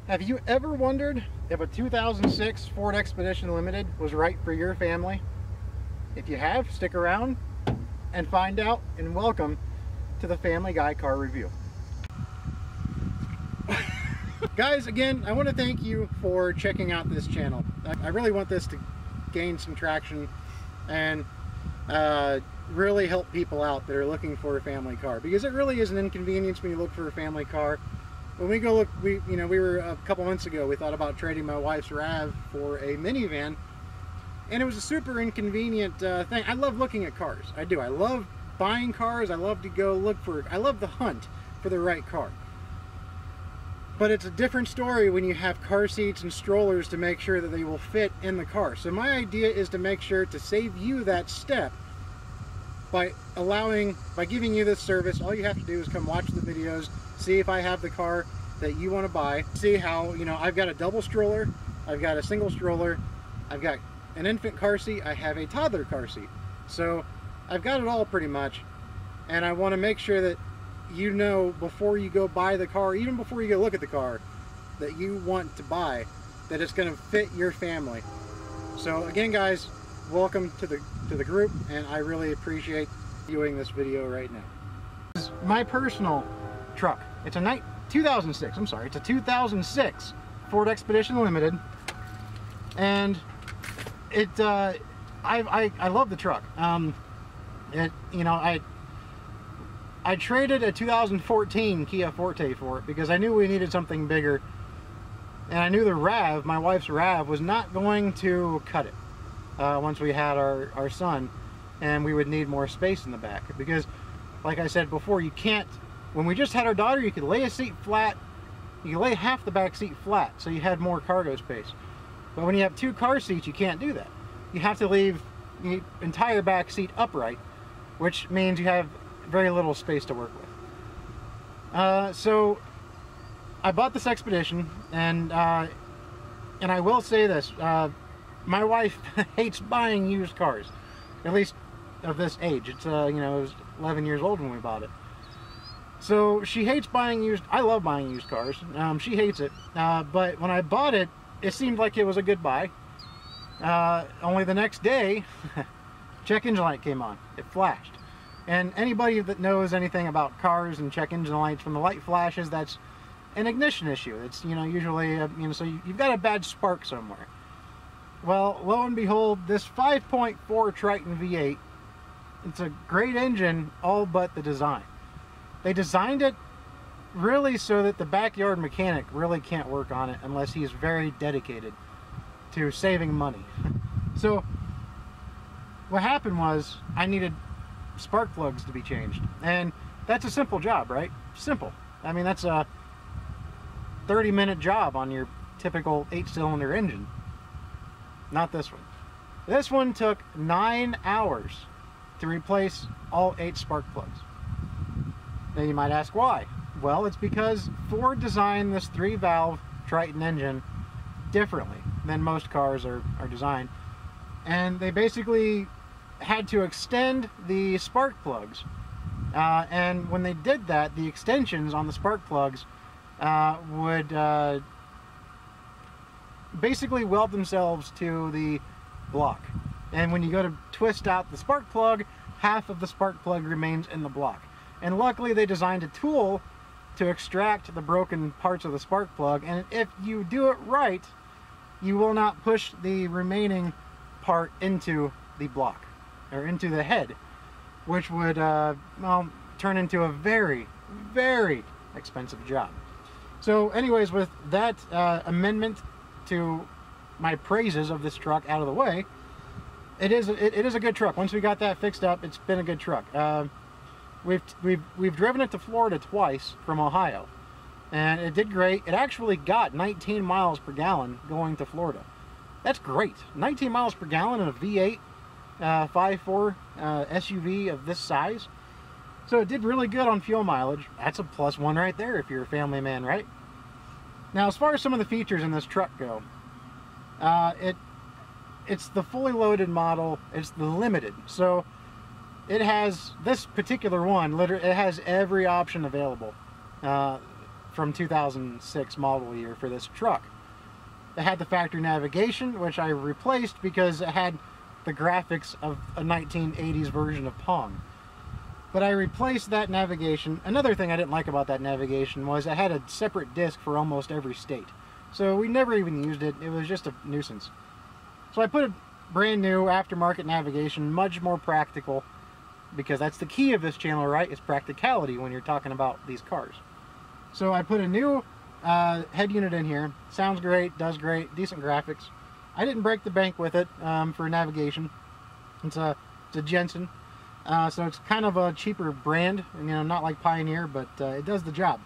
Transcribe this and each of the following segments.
Have you ever wondered if a 2006 Ford Expedition Limited was right for your family? If you have, stick around and find out, and welcome to the Family Guy Car Review. Guys, again, I want to thank you for checking out this channel. I really want this to gain some traction and really help people out that are looking for a family car, because it really is an inconvenience when you look for a family car. When we go look, we were a couple months ago, we thought about trading my wife's RAV for a minivan, and it was a super inconvenient thing. I love looking at cars. I do. I love buying cars. I love to go look for, I love the hunt for the right car. But it's a different story when you have car seats and strollers to make sure that they will fit in the car. So my idea is to make sure to save you that step by giving you this service. All you have to do is come watch the videos, see if I have the car that you want to buy, see how, you know, I've got a double stroller, I've got a single stroller, I've got an infant car seat, I have a toddler car seat. So I've got it all pretty much, and I want to make sure that you know before you go buy the car, even before you go look at the car that you want to buy, that it's going to fit your family. So again, guys, welcome to the group, and I really appreciate doing this video right now. This is my personal truck. It's a 2006, I'm sorry, it's a 2006 Ford Expedition Limited, and it I love the truck. I traded a 2014 Kia Forte for it because I knew we needed something bigger, and I knew the RAV, my wife's RAV, was not going to cut it once we had our son, and we would need more space in the back, because like I said before, you can't, when we just had our daughter, you could lay a seat flat, you could lay half the back seat flat so you had more cargo space. But when you have two car seats, you can't do that. You have to leave the entire back seat upright, which means you have very little space to work with. So I bought this Expedition, and I will say this, my wife hates buying used cars, at least of this age. It's it was 11 years old when we bought it. So she hates buying used. I love buying used cars. She hates it. But when I bought it, it seemed like it was a good buy. Only the next day, check engine light came on. It flashed. And anybody that knows anything about cars and check engine lights, when the light flashes, that's an ignition issue. It's, usually, so you've got a bad spark somewhere. Well, lo and behold, this 5.4 Triton V8, it's a great engine, all but the design. They designed it really so that the backyard mechanic really can't work on it unless he is very dedicated to saving money. So what happened was, I needed spark plugs to be changed, and that's a simple job, right? Simple. I mean, that's a 30-minute job on your typical 8-cylinder engine. Not this one. This one took 9 hours to replace all 8 spark plugs. Now you might ask why. Well, it's because Ford designed this 3-valve Triton engine differently than most cars are designed, and they basically had to extend the spark plugs, and when they did that, the extensions on the spark plugs would basically weld themselves to the block, and when you go to twist out the spark plug, half of the spark plug remains in the block. And luckily they designed a tool to extract the broken parts of the spark plug, and if you do it right, you will not push the remaining part into the block, or into the head, which would well, turn into a very, very expensive job. So anyways, with that amendment to my praises of this truck out of the way, it is a good truck. Once we got that fixed up, it's been a good truck. We've driven it to Florida twice from Ohio, and it did great. It actually got 19 miles per gallon going to Florida. That's great. 19 miles per gallon in a V8 5.4 SUV of this size. So it did really good on fuel mileage. That's a +1 right there if you're a family man, right? Now, as far as some of the features in this truck go, it's the fully loaded model. It's the limited. So it has, this particular one, literally, it has every option available. from 2006 model year for this truck. It had the factory navigation, which I replaced because it had the graphics of a 1980s version of Pong. But I replaced that navigation. Another thing I didn't like about that navigation was it had a separate disc for almost every state. So we never even used it. It was just a nuisance. So I put a brand new aftermarket navigation, much more practical, because that's the key of this channel, right? It's practicality when you're talking about these cars. So I put a new head unit in here. Sounds great, does great, decent graphics. I didn't break the bank with it for navigation. It's a Jensen. So it's kind of a cheaper brand, you know, not like Pioneer, but it does the job.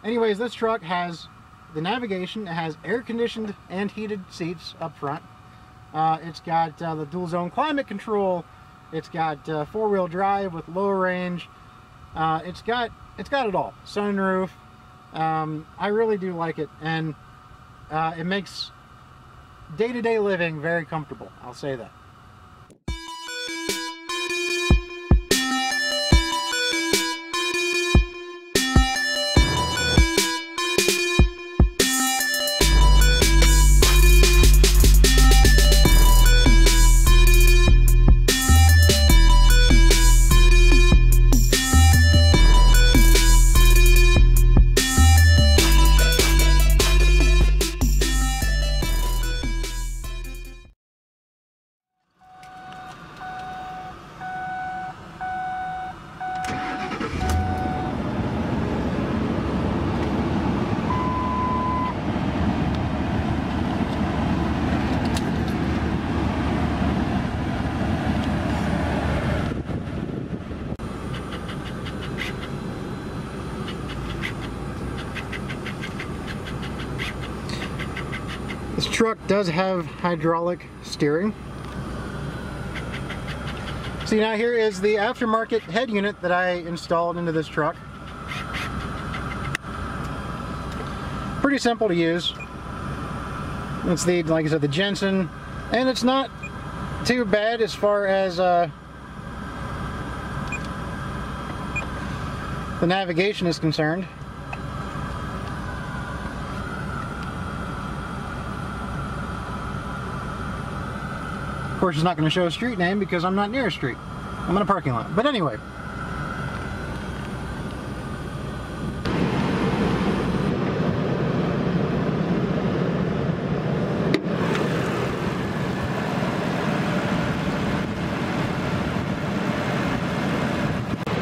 Anyways, this truck has the navigation. It has air-conditioned and heated seats up front. It's got the dual zone climate control. It's got four-wheel drive with low range. It's got it all. Sunroof. I really do like it, and it makes day-to-day living very comfortable. I'll say that. This truck does have hydraulic steering. See, now here is the aftermarket head unit that I installed into this truck. Pretty simple to use. It's the, like I said, the Jensen, and it's not too bad as far as the navigation is concerned. Of course, it's not going to show a street name because I'm not near a street. I'm in a parking lot. But anyway.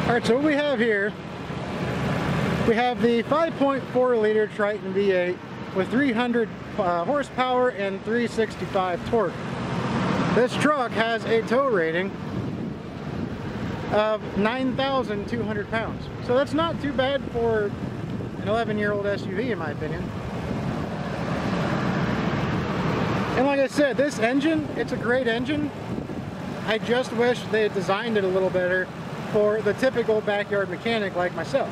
Alright, so what we have here, we have the 5.4 liter Triton V8 with 300 horsepower and 365 torque. This truck has a tow rating of 9,200 pounds. So that's not too bad for an 11-year-old SUV, in my opinion. And like I said, this engine, it's a great engine. I just wish they had designed it a little better for the typical backyard mechanic like myself.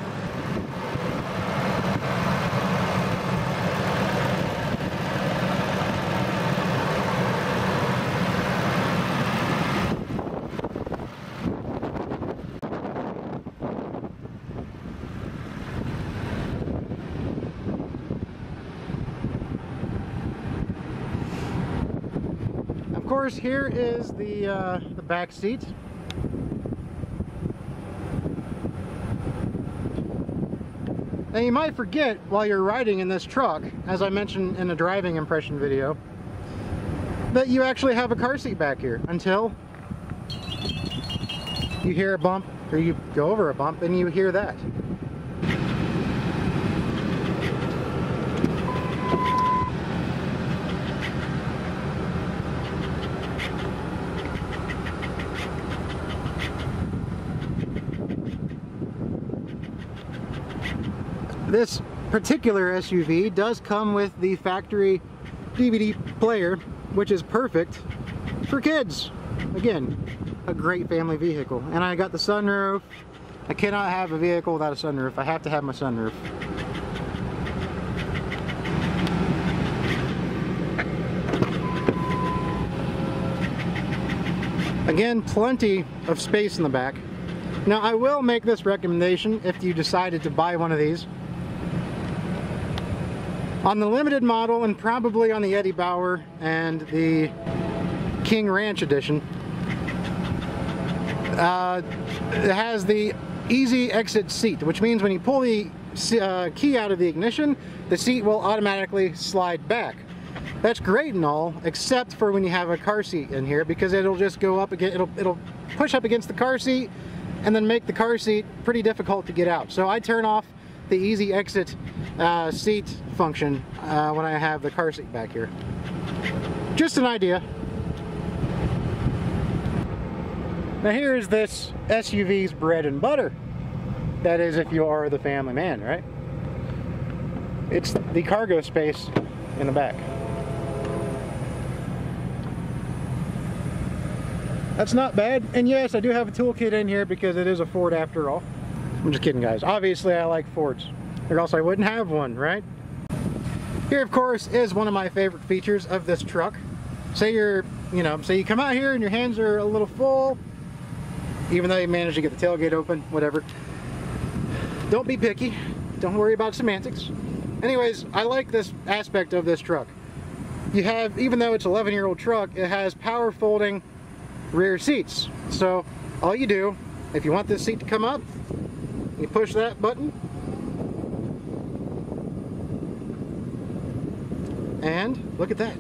Of course, here is the back seat. Now you might forget while you're riding in this truck, as I mentioned in the driving impression video, that you actually have a car seat back here until you hear a bump or you go over a bump and you hear that. This particular SUV does come with the factory DVD player, which is perfect for kids. Again, a great family vehicle. And I got the sunroof. I cannot have a vehicle without a sunroof. I have to have my sunroof. Again, plenty of space in the back. Now I will make this recommendation if you decided to buy one of these. On the limited model, and probably on the Eddie Bauer and the King Ranch edition, it has the easy exit seat, which means when you pull the key out of the ignition, the seat will automatically slide back. That's great and all, except for when you have a car seat in here, because it'll just go up again, it'll push up against the car seat and then make the car seat pretty difficult to get out. So I turn off the easy exit seat function when I have the car seat back here. Just an idea. Now here's this SUV's bread and butter. That is, if you are the family man, right? It's the cargo space in the back. That's not bad, and yes, I do have a toolkit in here because it is a Ford after all. I'm just kidding, guys. Obviously, I like Fords, or else I wouldn't have one, right? Here, of course, is one of my favorite features of this truck. Say say you come out here and your hands are a little full, even though you managed to get the tailgate open, whatever. Don't be picky. Don't worry about semantics. Anyways, I like this aspect of this truck. You have, even though it's an 11-year-old truck, it has power folding rear seats. So all you do, if you want this seat to come up, you push that button and look at that,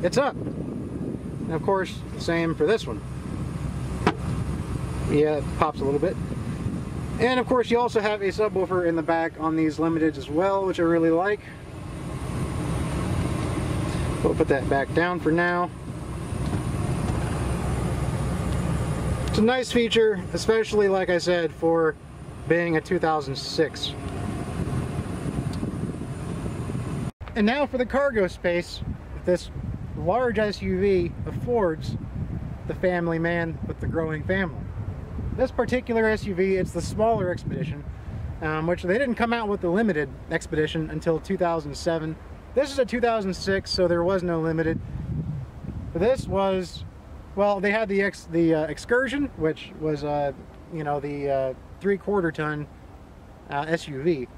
it's up. And of course, the same for this one. Yeah, it pops a little bit. And of course, you also have a subwoofer in the back on these limiteds as well, which I really like. We'll put that back down for now. It's a nice feature, especially, like I said, for being a 2006. And now for the cargo space. This large SUV affords the family man with the growing family. This particular SUV, it's the smaller Expedition, which they didn't come out with the limited Expedition until 2007. This is a 2006, so there was no limited. This was, well, they had the Excursion, which was, the 3/4 ton SUV,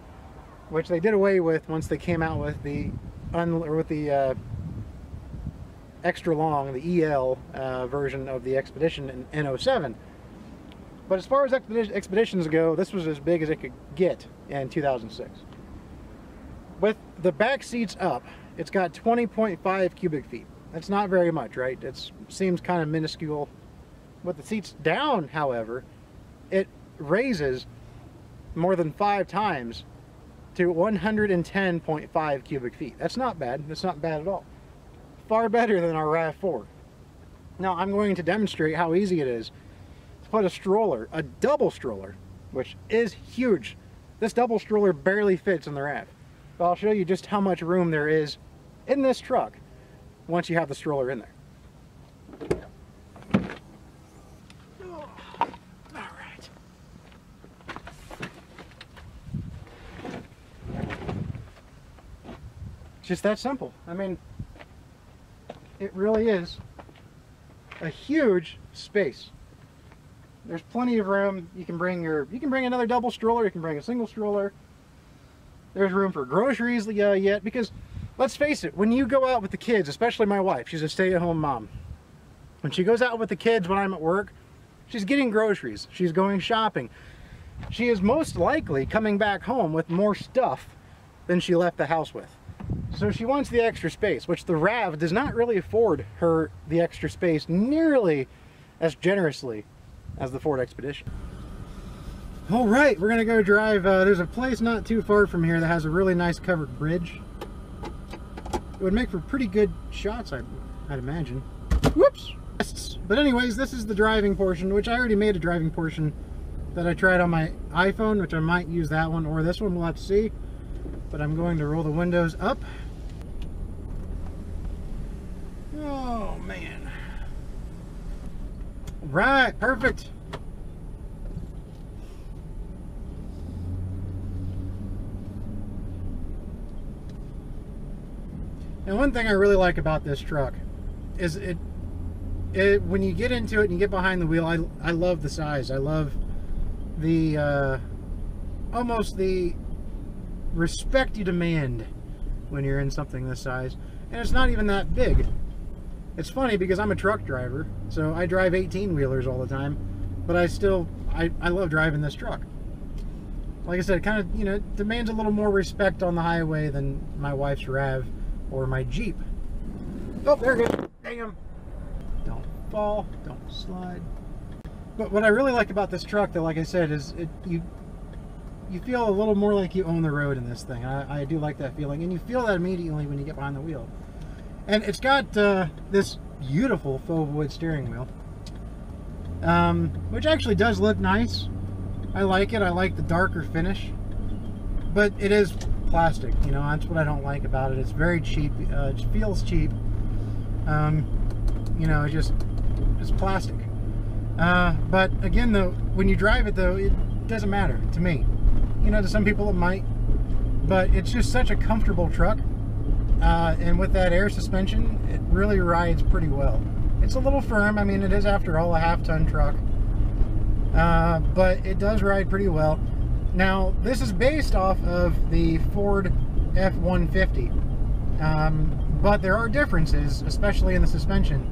which they did away with once they came out with the extra long, the EL version of the Expedition in 07. But as far as Expeditions go, this was as big as it could get in 2006. With the back seats up, it's got 20.5 cubic feet. That's not very much, right? It seems kind of minuscule. With the seats down, however, it raises more than 5 times to 110.5 cubic feet. That's not bad. That's not bad at all. Far better than our RAV4. Now, I'm going to demonstrate how easy it is to put a stroller, a double stroller, which is huge. This double stroller barely fits in the RAV. But I'll show you just how much room there is in this truck once you have the stroller in there. All right. It's just that simple. I mean, it really is a huge space. There's plenty of room. You can bring another double stroller, you can bring a single stroller. There's room for groceries yet, because let's face it, when you go out with the kids, especially my wife, she's a stay-at-home mom. When she goes out with the kids when I'm at work, she's getting groceries, she's going shopping. She is most likely coming back home with more stuff than she left the house with. So she wants the extra space, which the RAV does not really afford her the extra space nearly as generously as the Ford Expedition. All right, we're gonna go drive. There's a place not too far from here that has a really nice covered bridge. It would make for pretty good shots, I'd imagine. Whoops! But anyways, this is the driving portion, which I already made a driving portion that I tried on my iPhone, which I might use that one or this one, we'll have to see. But I'm going to roll the windows up. Oh, man. Right, perfect. And one thing I really like about this truck is when you get into it and you get behind the wheel, I love the size. I love the almost the respect you demand when you're in something this size. And it's not even that big. It's funny because I'm a truck driver, so I drive 18-wheelers all the time, but I love driving this truck. Like I said, it kind of, you know, demands a little more respect on the highway than my wife's RAV or my Jeep. Oh, there it goes. Damn. Don't fall, don't slide. But what I really like about this truck, though, like I said, is you feel a little more like you own the road in this thing. I do like that feeling, and you feel that immediately when you get behind the wheel. And it's got this beautiful faux void steering wheel, which actually does look nice. I like it. I like the darker finish, but it is plastic. You know, that's what I don't like about it. It's very cheap. It feels cheap. You know, it's plastic. But again, though, when you drive it, though, it doesn't matter to me. You know, to some people it might, but it's just such a comfortable truck. And with that air suspension, it really rides pretty well. It's a little firm. I mean, it is, after all, a half-ton truck. But it does ride pretty well. Now, this is based off of the Ford F-150. But there are differences, especially in the suspension.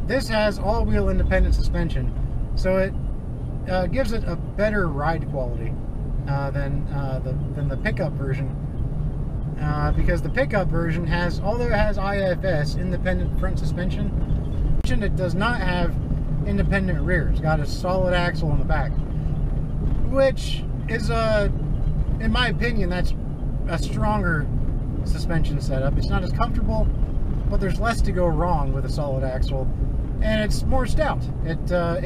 This has all-wheel independent suspension, so it gives it a better ride quality than the pickup version. Because the pickup version has, although it has IFS, independent front suspension, it does not have independent rear. It's got a solid axle in the back, which is, in my opinion, that's a stronger suspension setup. It's not as comfortable, but there's less to go wrong with a solid axle, and it's more stout. To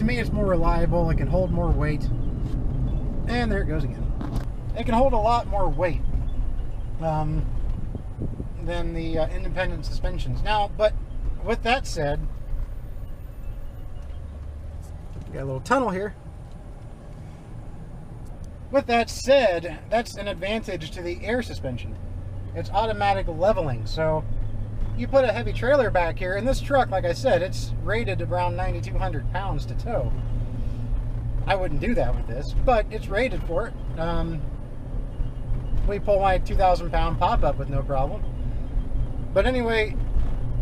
me, it's more reliable. It can hold more weight, and there it goes again. It can hold a lot more weight than the independent suspensions. Now, but with that said, got a little tunnel here. With that said, that's an advantage to the air suspension. It's automatic leveling, so you put a heavy trailer back here, and this truck, like I said, it's rated around 9,200 pounds to tow. I wouldn't do that with this, but it's rated for it. We pull my 2,000-pound pop-up with no problem. But anyway,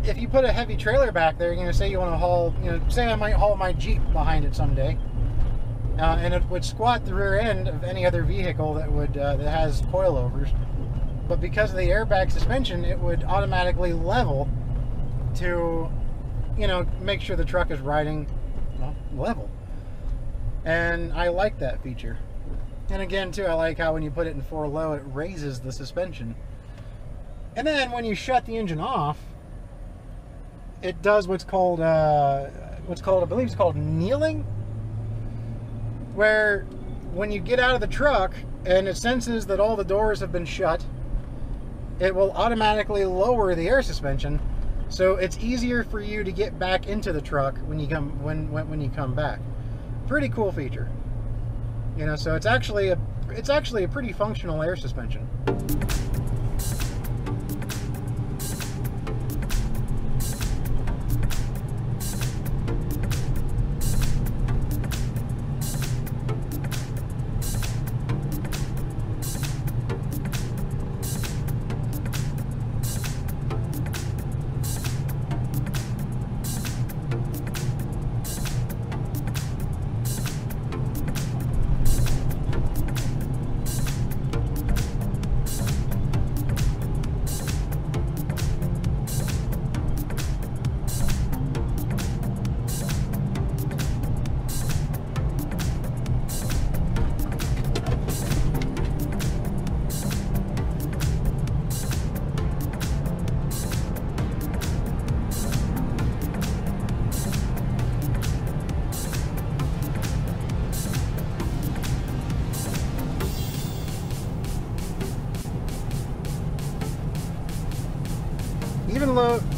if you put a heavy trailer back there, you know, say you want to haul, you know, say I might haul my Jeep behind it someday, and it would squat the rear end of any other vehicle that would that has coilovers. But because of the airbag suspension, it would automatically level to, you know, make sure the truck is riding, well, level. And I like that feature. And again, too, I like how when you put it in 4 low, it raises the suspension. And then when you shut the engine off, it does what's called, I believe it's called kneeling, where when you get out of the truck and it senses that all the doors have been shut, it will automatically lower the air suspension, so it's easier for you to get back into the truck when you come back. Pretty cool feature. You know, so it's actually a pretty functional air suspension.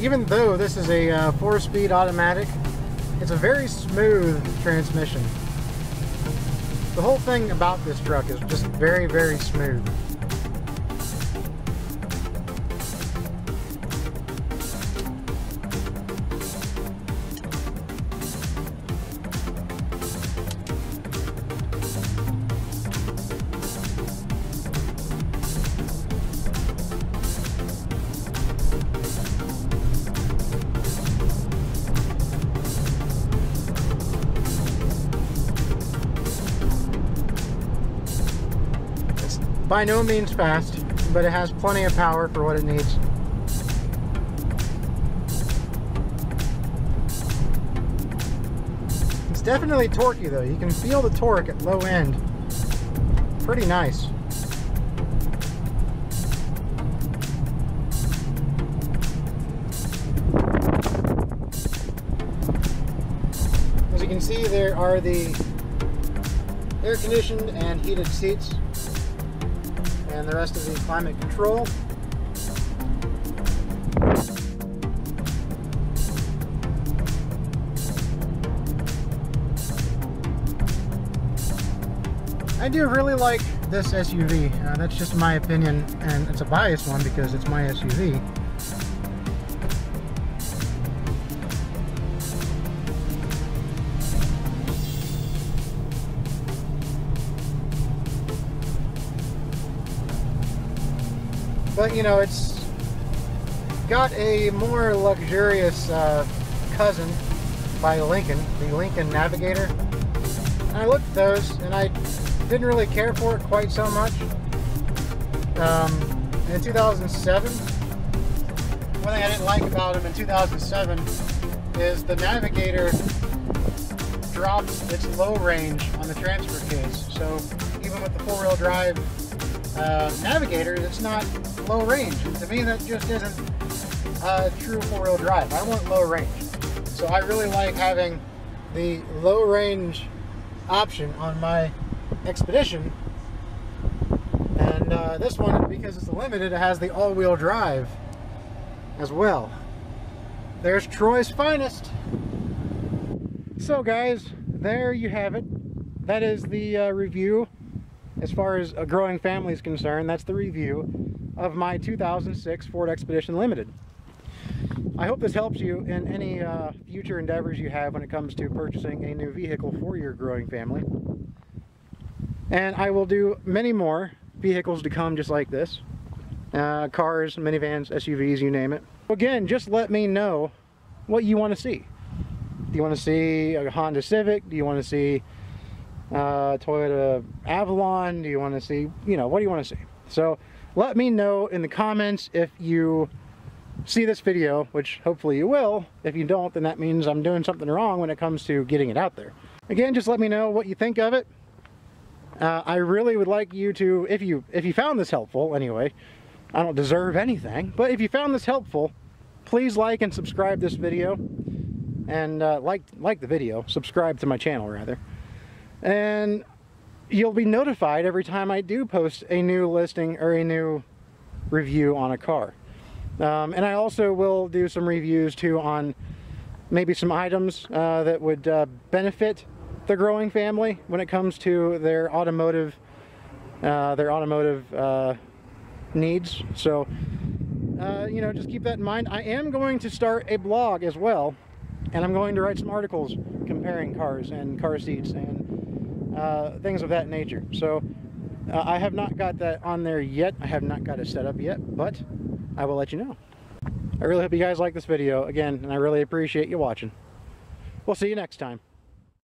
Even though this is a 4-speed automatic, it's a very smooth transmission. The whole thing about this truck is just very, very smooth. by no means fast, but it has plenty of power for what it needs. It's definitely torquey though. You can feel the torque at low end. Pretty nice. As you can see, there are the air conditioned and heated seats and the rest of the climate control. I do really like this SUV. That's just my opinion, and it's a biased one because it's my SUV. But you know, it's got a more luxurious cousin by Lincoln, the Lincoln Navigator. And I looked at those and I didn't really care for it quite so much. In 2007, one thing I didn't like about them in 2007 is the Navigator drops its low range on the transfer case. So even with the four-wheel drive Navigator, it's not low range. And to me, that just isn't true four-wheel drive. I want low range. So I really like having the low range option on my Expedition. And this one, because it's limited, it has the all-wheel drive as well. There's Troy's finest. So guys, there you have it. That is the review. As far as a growing family is concerned, that's the review of my 2006 Ford Expedition Limited. I hope this helps you in any future endeavors you have when it comes to purchasing a new vehicle for your growing family. And I will do many more vehicles to come just like this. Cars, minivans, SUVs, you name it. Again, just let me know what you want to see. Do you want to see a Honda Civic? Do you want to see Toyota Avalon? Do you want to see, you know, what do you want to see? So let me know in the comments if you see this video, which hopefully you will. If you don't, then that means I'm doing something wrong when it comes to getting it out there. Again, just let me know what you think of it. I really would like you to, if you found this helpful, anyway, I don't deserve anything, but if you found this helpful, please like and subscribe this video, and like the video, subscribe to my channel rather, and you'll be notified every time I do post a new listing or a new review on a car. And I also will do some reviews too on maybe some items that would benefit the growing family when it comes to their automotive needs. So you know, just keep that in mind. I am going to start a blog as well, and I'm going to write some articles comparing cars and car seats and things of that nature. So I have not got that on there yet. I have not got it set up yet, but I will let you know. I really hope you guys like this video again, and I really appreciate you watching. We'll see you next time.